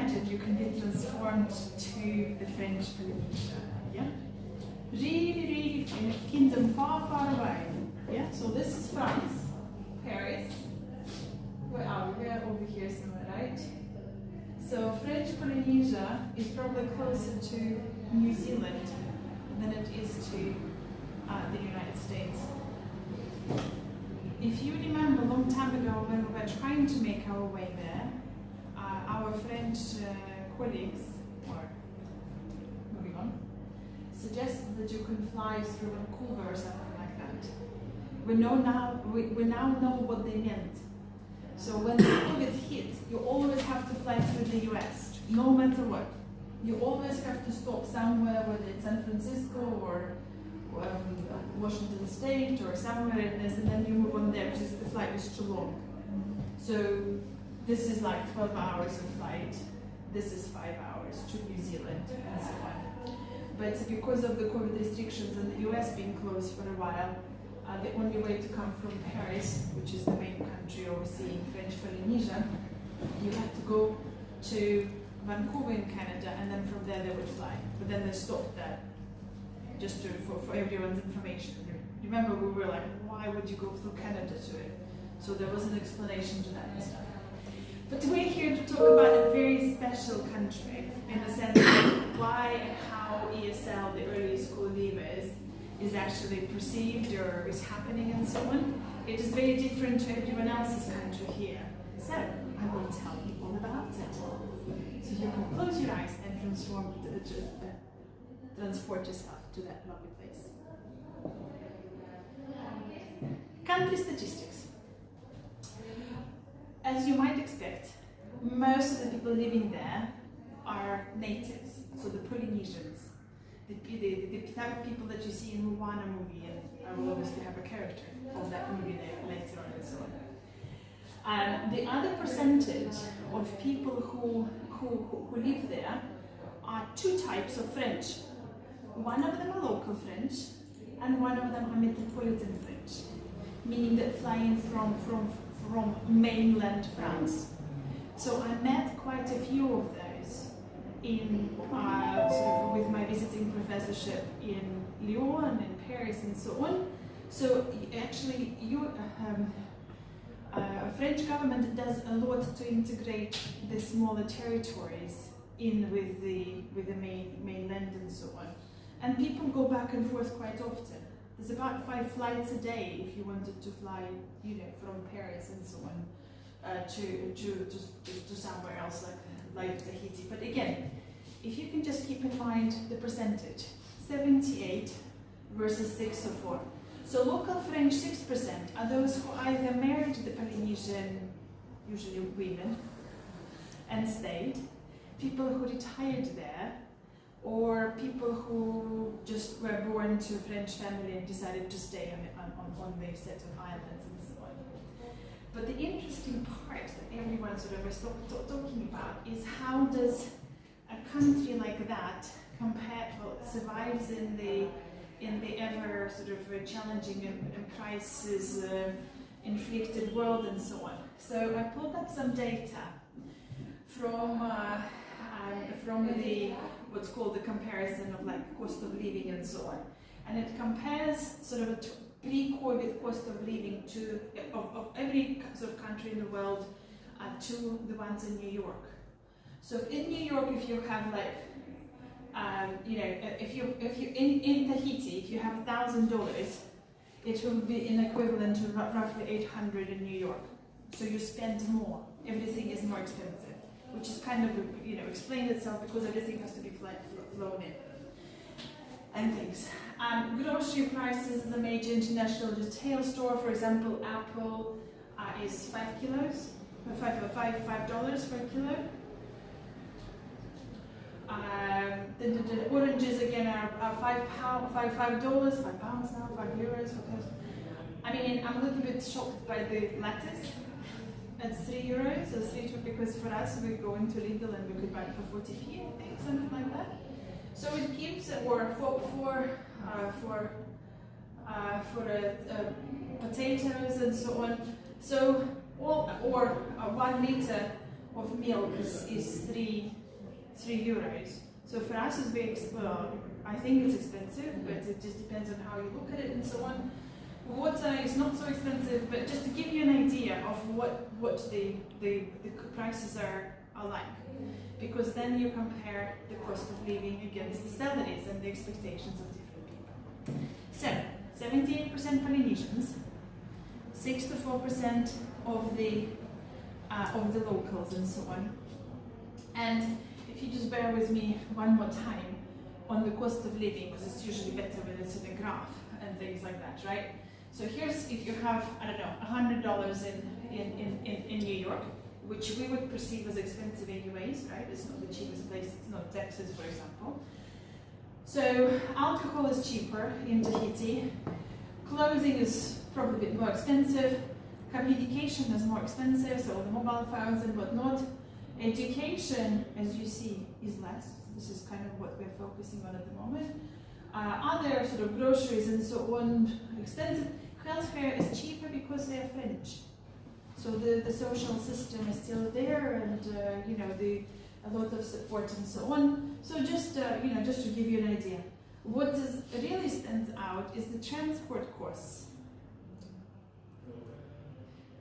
imagine you can be transformed to the French Polynesia. Yeah? Really, in a kingdom far, far away. Yeah? So this is France, Paris. Where are we? We're over here somewhere, right? So French Polynesia is probably closer to New Zealand than it is to the United States. If you remember a long time ago when we were trying to make our way there, our French colleagues, or moving on, suggested that you can fly through Vancouver or something like that. We now know what they meant. So when the COVID hit, you always have to fly through the US, no matter what. You always have to stop somewhere, whether it's San Francisco or Washington State or somewhere in this, and then you move on there because the flight is too long. So this is like 12 hours of flight. This is 5 hours to New Zealand and so on. But because of the COVID restrictions and the US being closed for a while, the only way to come from Paris, which is the main country overseeing French Polynesia, you have to go to Vancouver in Canada, and then from there they would fly. But then they stopped that, just for everyone's information. Remember, we were like, why would you go through Canada to it? So there was an explanation to that and stuff. But we're here to talk about a very special country, in the sense of why and how ESL, the early school leavers, is actually perceived or is happening and so on. It is very different to everyone else's country here. So I will tell you all about it. So you can close your eyes and transport yourself to that lovely place. Country statistics. As you might expect, most of the people living there are natives, so the Polynesians. The type of people that you see in Moana movie, and I will obviously have a character of that movie there later on and so on. The other percentage of people who live there are two types of French. One of them are local French, and one of them are metropolitan French, meaning that flying from mainland France. So I met quite a few of those in with my visiting professorship in Lyon and in Paris and so on. So actually, French government does a lot to integrate the smaller territories in with the mainland and so on. And people go back and forth quite often. There's about 5 flights a day if you wanted to fly, from Paris and so on to somewhere else like Tahiti. But again, if you can just keep in mind the percentage, 78 versus 6 or 4. So local French 6% are those who either married the Polynesian, usually women, and stayed, people who retired there, or people who just were born to a French family and decided to stay on their set of islands and so on. But the interesting part that everyone was talking about is how does a country like that survives in the ever challenging and crisis inflicted world and so on. So I pulled up some data from the what's called the comparison of cost of living and so on, and it compares a pre-COVID cost of living of every country in the world to the ones in New York. So in New York, if you have if you in Tahiti, if you have $1,000, it will be an equivalent to roughly 800 in New York. So you spend more. Everything is more expensive, which is kind of explained itself because everything has to be flown in and things. Grocery prices is a major international retail store. For example, Apple is $5 per kilo. The oranges again are $5 now, €5. I mean, I'm a little bit shocked by the lettuce. It's €3, so €3 because for us we go into Lidl and we could buy it for 40p, I think, something like that. So it gives, or for potatoes and so on. So or 1 liter of milk is 3 euros. So for us it's very well, I think it's expensive, but it just depends on how you look at it and so on. Water is not so expensive, but just to give you an idea of what the prices are like, because then you compare the cost of living against the salaries and the expectations of different people. So 78% Polynesians, 6 to 4% of the locals and so on. And if you just bear with me one more time on the cost of living, because it's usually better when it's in a graph and things like that, right? So here's if you have, I don't know, $100 in New York, which we would perceive as expensive anyways, right? It's not the cheapest place, it's not Texas, for example. So alcohol is cheaper in Tahiti, clothing is probably a bit more expensive, communication is more expensive, so the mobile phones and whatnot. Education, as you see, is less. This is kind of what we're focusing on at the moment. Other sort of groceries and so on, expensive. Healthcare is cheaper because they're French. So the social system is still there, and you know, a lot of support and so on. So just just to give you an idea, what really stands out is the transport costs.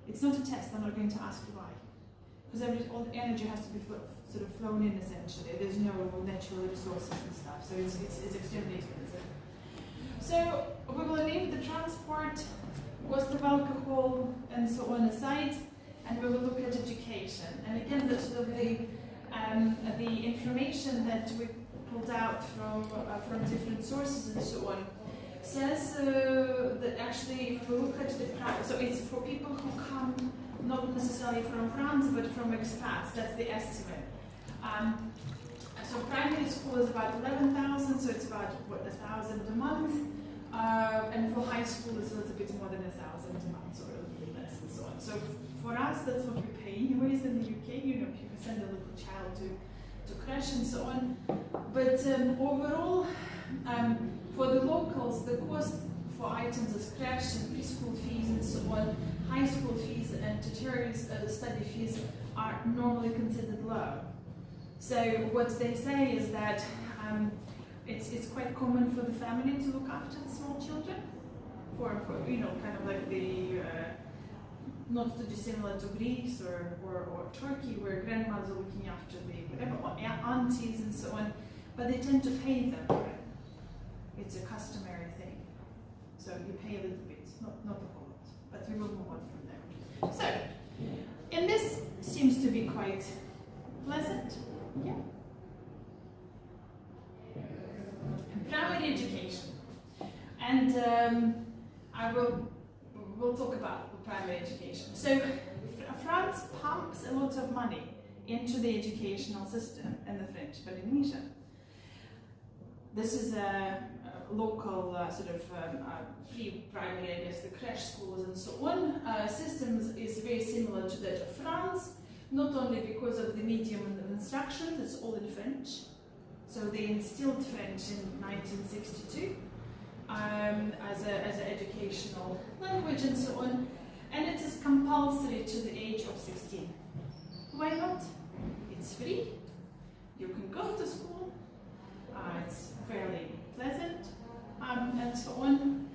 It's not a test. I'm not going to ask you why, because all the energy has to be sort of flown in essentially. There's no natural resources and stuff, so it's extremely expensive. So we will leave the transport, cost of alcohol and so on aside, and we will look at education. And again, the sort of the information that we pulled out from different sources and so on says that actually, if we look at the price, so it's for people who come not necessarily from France but from expats. That's the estimate. So primary school is about 11,000, so it's about what, 1,000 a month, and for high school it's a little bit more than 1,000 a month, or a little less, and so on. So for us, that's what we pay anyways in the UK. You know, people send a little child to crash and so on. But overall, for the locals, the cost for items as crash and preschool fees and so on, high school fees and tertiary study fees are normally considered low. So what they say is that it's quite common for the family to look after the small children, for you know, kind of like the not too dissimilar to Greece or Turkey, where grandmas are looking after the whatever, or aunties and so on, but they tend to pay them for it. It's a customary thing, so you pay a little bit, not a whole lot, but we will move on from there. So, and this seems to be quite pleasant. Yeah. Primary education, and we'll talk about primary education. So France pumps a lot of money into the educational system in the French Polynesia. This is a local sort of pre-primary, I guess, the crash schools and so on. Systems is very similar to that of France. Not only because of the medium of instruction, it's all in French. So they instilled French in 1962 as an educational language and so on. And it is compulsory to the age of 16. Why not? It's free. You can go to school. It's fairly pleasant and so on.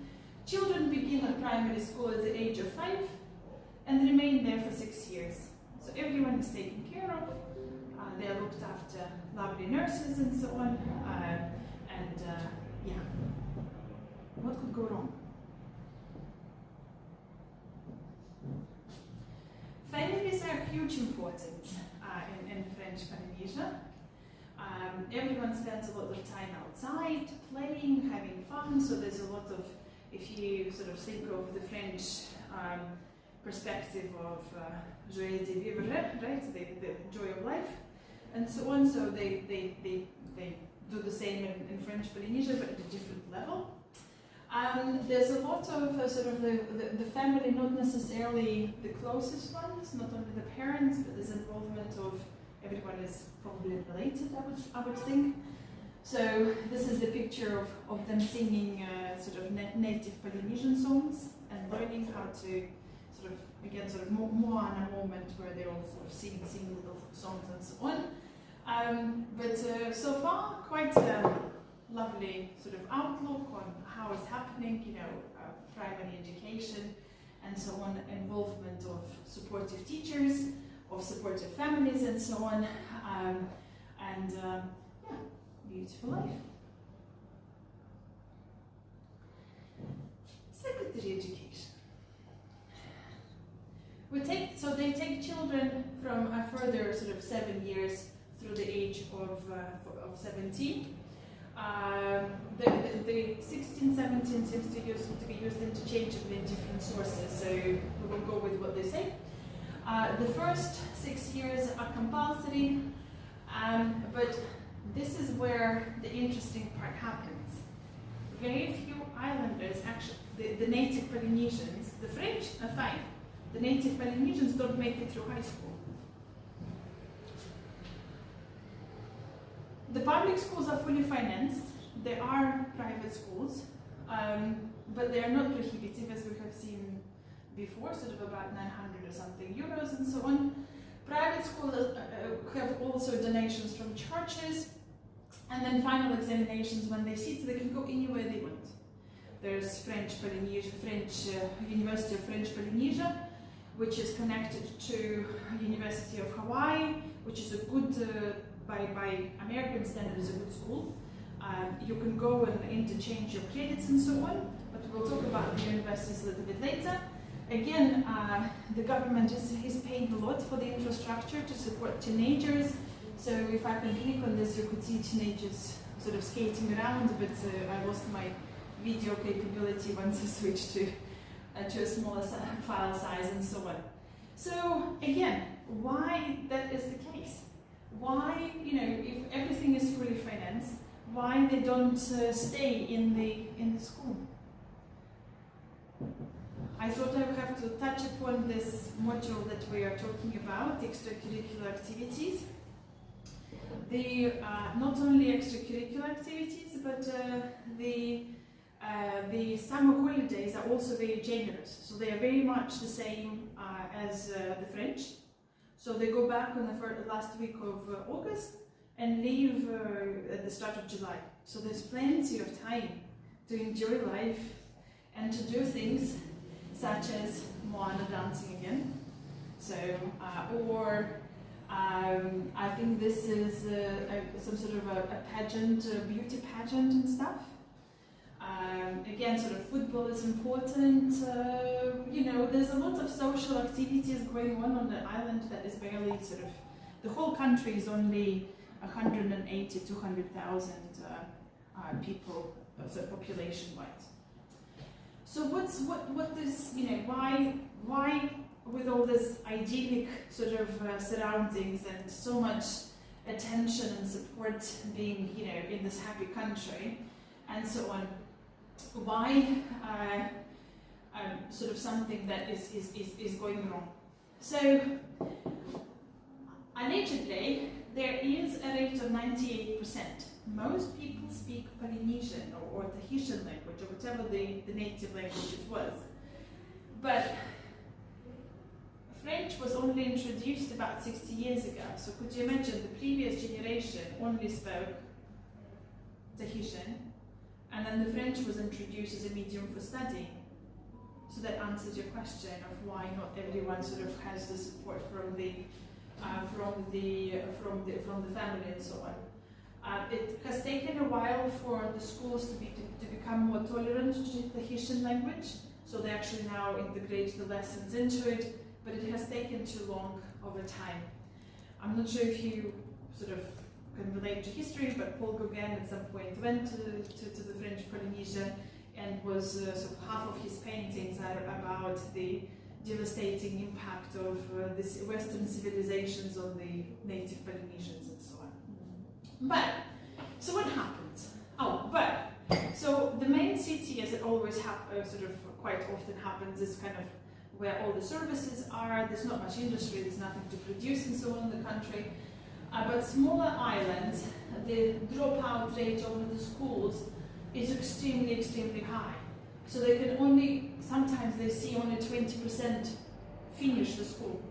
Children begin at primary school at the age of 5 and remain there for 6 years. So everyone is taken care of, they are looked after, lovely nurses and so on, yeah. What could go wrong? Families are huge importance in French Polynesia. Everyone spends a lot of time outside, playing, having fun, so there's a lot of, if you sort of think of the French perspective of joie de vivre, right, the joy of life, and so on. So they do the same in French Polynesia, but at a different level. There's a lot of sort of the family, not necessarily the closest ones, not only the parents, but there's involvement of everyone is probably related, I would think. So this is a picture of them singing sort of native Polynesian songs and learning how to sort of, again, sort of Moana moment where they're all sort of singing little songs and so on. But so far, quite a lovely sort of outlook on how it's happening, you know, primary education and so on, involvement of supportive teachers, of supportive families and so on, yeah, beautiful life. Secondary education. They take children from a further sort of 7 years through the age of 17. The 16, 17 seems to be used interchangeably in different sources, so we will go with what they say. The first 6 years are compulsory, but this is where the interesting part happens. Very few islanders, actually, the native Polynesians, the French are fine. The native Polynesians don't make it through high school. The public schools are fully financed. There are private schools, but they are not prohibitive, as we have seen before, sort of about 900 or something euros and so on. Private schools have also donations from churches, and then final examinations when they sit, they can go anywhere they want. There's University of French Polynesia, which is connected to University of Hawaii, which is a good, by American standard, is a good school. You can go and interchange your credits and so on, but we'll talk about the universities a little bit later. Again, the government is paying a lot for the infrastructure to support teenagers. So if I can click on this, you could see teenagers sort of skating around, but I lost my video capability once I switched to a smaller file size and so on. So again, why that is the case? Why, you know, if everything is fully financed, why they don't stay in the school? I thought I would have to touch upon this module that we are talking about, extracurricular activities. The not only extracurricular activities, but the summer holidays are also very generous. So they are very much the same as the French. So they go back on the last week of August and leave at the start of July. So there's plenty of time to enjoy life and to do things such as Moana dancing again. So, I think this is some sort of a pageant, a beauty pageant and stuff. Again, sort of football is important. You know, there's a lot of social activities going on the island that is barely sort of, the whole country is only 180 to 200,000 people, so population-wise. So what is, you know, why with all this idyllic sort of surroundings and so much attention and support being, you know, in this happy country and so on, why sort of something that is going wrong? So allegedly there is a rate of 98%. Most people speak Polynesian or Tahitian language, or whatever the native language it was. But French was only introduced about 60 years ago. So could you imagine the previous generation only spoke Tahitian, and then the French was introduced as a medium for studying. So that answers your question of why not everyone sort of has the support from the family and so on. It has taken a while for the schools to become more tolerant to the Tahitian language, so they actually now integrate the lessons into it, but it has taken too long over time. I'm not sure if you sort of can relate to history, but Paul Gauguin at some point went to the French Polynesia, and was sort of half of his paintings are about the devastating impact of this Western civilizations on the native Polynesians and so on. But, so what happens? So the main city, as it always sort of quite often happens, is kind of where all the services are. There's not much industry, there's nothing to produce and so on in the country. But smaller islands, the dropout rate of the schools is extremely, extremely high. So they can only, sometimes they see only 20% finish the school.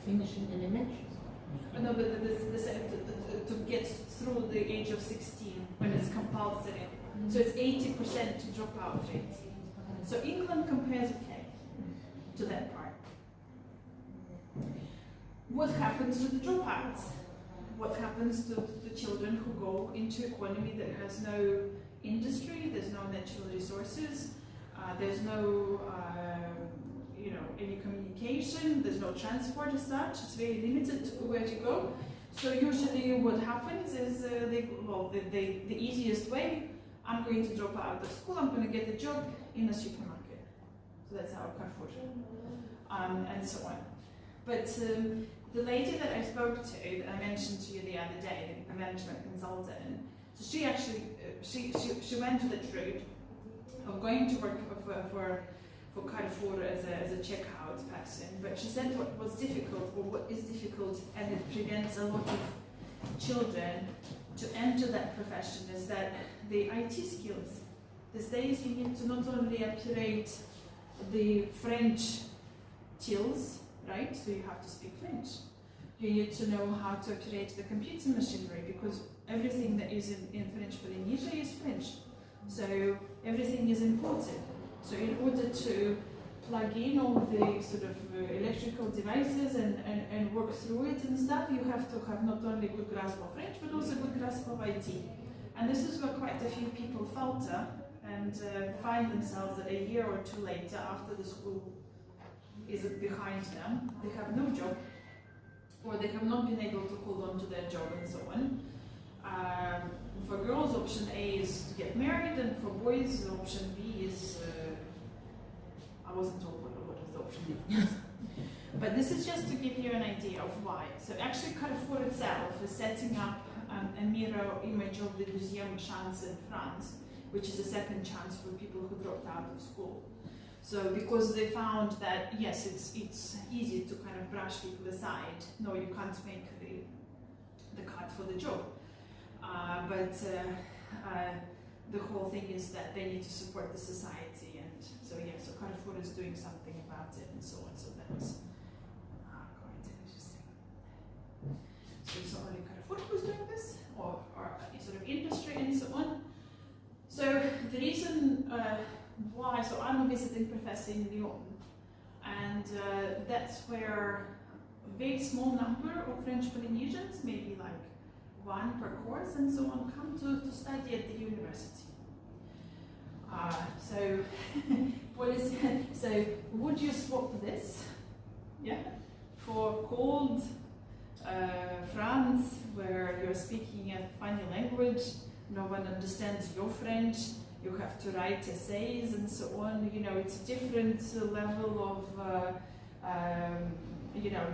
Finish in elementary school? No, to get through the age of 16 when it's compulsory. So it's 80% dropout rate. So England compares okay to that part. What happens to the dropouts? What happens to the children who go into an economy that has no industry, there's no natural resources, there's no any communication, there's no transport as such, it's very limited to where to go. So usually what happens is the easiest way, I'm going to drop out of school, I'm going to get a job in a supermarket. So that's our Carrefour, and so on. But the lady that I spoke to, that I mentioned to you the other day, the management consultant, so she actually, she went to that route of going to work for Carrefour as a checkout person, but she said what was difficult, or what is difficult, and it prevents a lot of children to enter that profession, is that the IT skills. These days you need to not only operate the French tills, right, so you have to speak French. You need to know how to operate the computer machinery, because everything that is in French Polynesia is French. So everything is imported. So in order to plug in all the sort of electrical devices and work through it and stuff, you have to have not only good grasp of French, but also good grasp of IT. And this is where quite a few people falter and find themselves that a year or two later, after the school is behind them, they have no job, or they have not been able to hold on to their job and so on. For girls, option A is to get married, and for boys, option B is, I wasn't told what was the option B. But this is just to give you an idea of why. So actually Carrefour itself is setting up a mirror image of the Deuxième Chance in France, which is a second chance for people who dropped out of school. So because they found that, yes, it's easy to kind of brush people aside. No, you can't make the cut for the job. But the whole thing is that they need to support the society, and so yeah, so Carrefour is doing something about it and so on. So that was quite interesting. So it's not only Carrefour who's doing this, or sort of industry and so on. So the reason why, so I'm a visiting professor in Lyon, and that's where a very small number of French Polynesians, maybe like one per course and so on, come to study at the university. So would you swap this, yeah, for cold France, where you're speaking a funny language, no one understands your French, you have to write essays and so on, you know, it's a different level of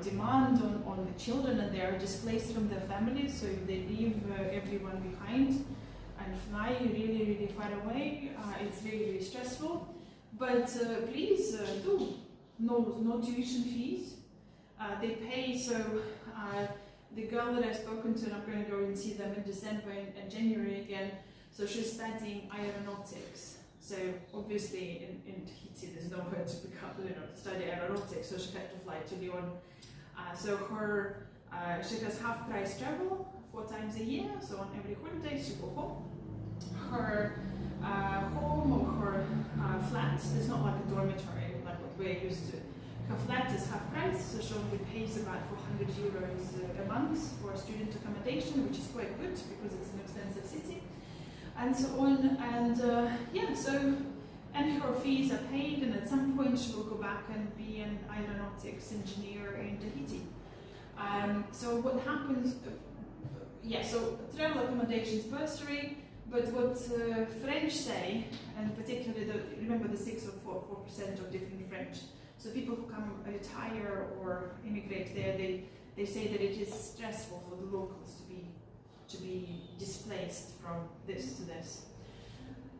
demand on the children, and they are displaced from their families, so they leave everyone behind and fly really, really far away. It's really, really stressful. But please do. No tuition fees. They pay, so the girl that I've spoken to, and I'm going to go and see them in December and January again, so she's studying aeronautics. So obviously in Tahiti there's nowhere to study aeronautics, so she had to fly to Lyon. So she has half price travel 4 times a year, so on every holiday she goes home. Her home or her flat is not like a dormitory like what we're used to. Her flat is half price, so she only pays about 400 euros a month for student accommodation, which is quite good because it's an expensive city. And so on, and and her fees are paid, and at some point she will go back and be an aeronautics engineer in Tahiti. So what happens, so travel accommodation is bursary, but what French say, and particularly remember the 6 or 4% of different French, so people who come retire or immigrate there, they say that it is stressful for the locals to be displaced from this to this.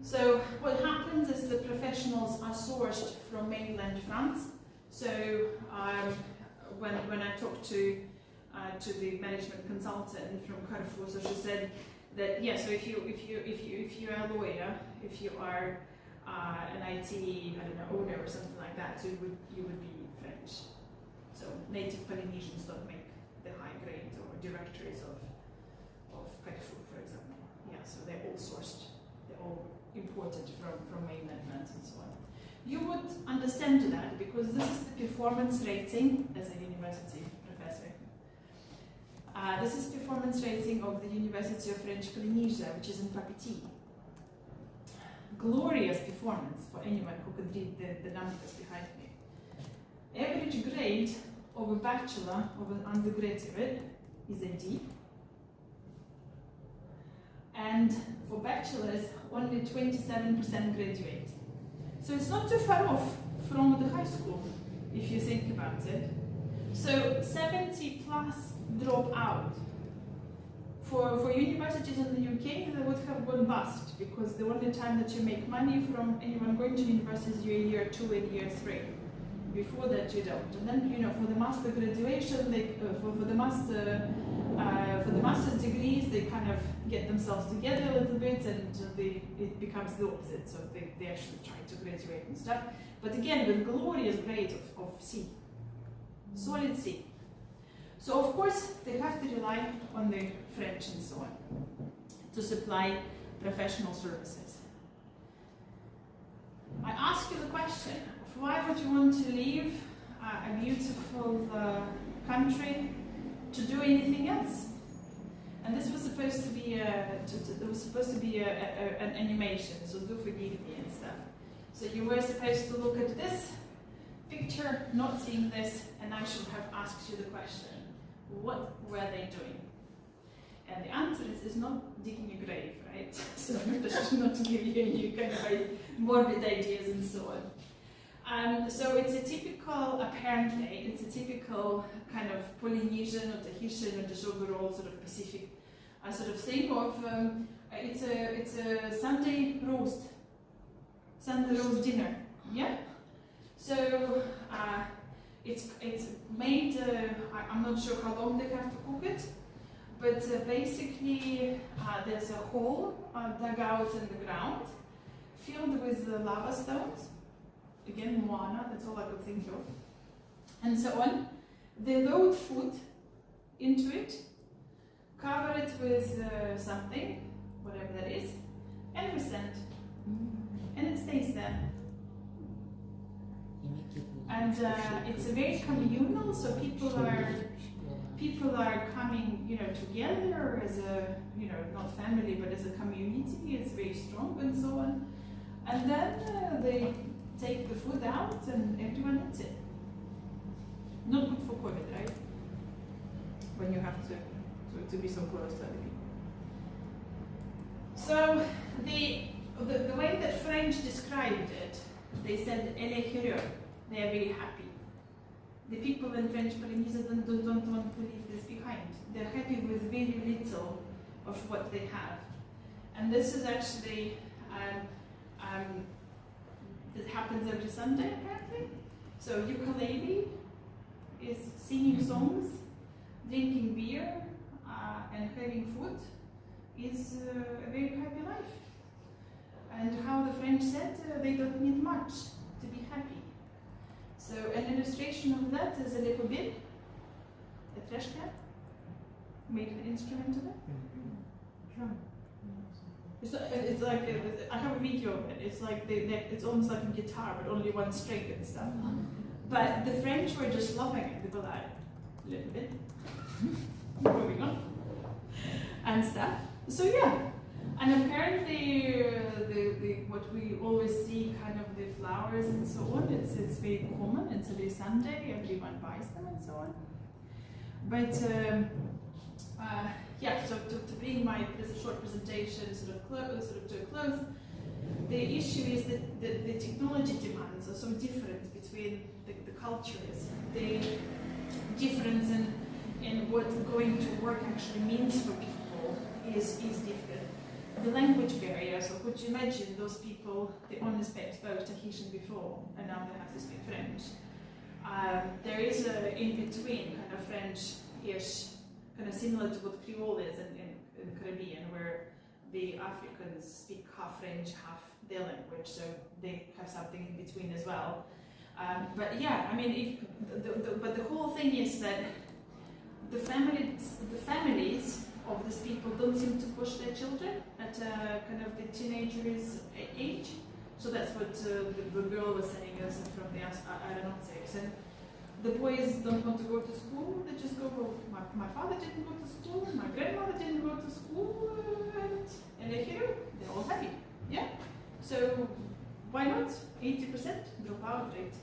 So what happens is the professionals are sourced from mainland France. So when I talked to the management consultant from Carrefour, so she said that so if you're a lawyer, if you are an IT owner or something like that, so you would be French. So native Polynesians don't make the high grade or directories of pet food, for example. Yeah, so they're all sourced, they're all imported from mainland lands and so on. You would understand that because this is the performance rating as a university professor. This is performance rating of the University of French Polynesia, which is in Papiti. Glorious performance for anyone who could read the numbers behind me. Average grade of a bachelor of an undergraduate is a D. And for bachelors, only 27% graduate. So it's not too far off from the high school, if you think about it. So 70 plus drop out. For universities in the UK, they would have gone bust because the only time that you make money from anyone going to university is year 2 and year 3. Before that, you don't. And then, you know, for the master graduation, they, for the master's degrees, they kind of get themselves together a little bit, and it becomes the opposite. So they actually try to graduate and stuff. But again, with glorious grade of C, solid C. So of course, they have to rely on the French and so on to supply professional services. I ask you the question, why would you want to leave a beautiful country to do anything else? And this was supposed to be an animation, so do forgive me and stuff. So you were supposed to look at this picture, not seeing this, and I should have asked you the question, what were they doing? And the answer is not digging a grave, right? So just not to give you any kind of morbid ideas and so on. So it's a typical, apparently, it's a typical kind of Polynesian or Tahitian or just overall sort of Pacific sort of thing of, it's a Sunday roast dinner, yeah? So it's made, I'm not sure how long they have to cook it, but basically there's a hole dug out in the ground, filled with lava stones. Again, moana, that's all I could think of. And so on. They load food into it, cover it with something, whatever that is, and resend. And it stays there. And it's a very communal, so people are coming, you know, together as a, you know, not family, but as a community. It's very strong and so on. And then they take the food out and everyone eats it. Not good for COVID, right? When you have to be so close to other people. So the way that French described it, they said "elle est heureuse." They are very happy. The people in French Polynesia don't want to leave this behind. They're happy with very little of what they have. And this is actually it happens every Sunday, apparently. So ukulele is singing songs, drinking beer, and having food is a very happy life. And how the French said, they don't need much to be happy. So an illustration of that is a little bin, a trash can, made an instrument of it. Drum. It's like I have a video of it. It's like it's almost like a guitar, but only one string and stuff. But the French were just loving it. They were like, little bit, moving on, and stuff. So yeah, and apparently what we always see, kind of the flowers and so on. It's very common. It's every Sunday. Everyone buys them and so on. But yeah, so to bring my short presentation sort of to a close, the issue is that the technology demands are so different between the cultures. The difference in what going to work actually means for people is different. The language barrier, so could you imagine those people, they only spoke Tahitian before, and now they have to speak French. There is a in-between kind of French-ish, kind of similar to what Creole is in the Caribbean, where the Africans speak half French, half their language, so they have something in between as well. But yeah, I mean, if but the whole thing is that the families of these people don't seem to push their children at kind of the teenagers age. So that's what the girl was saying us from the aeronautics. And the boys don't want to go to school. They just go. Well, my father didn't go to school. My grandmother didn't go to school, and they're here. They're all happy. Yeah. So why not 80% dropout rate?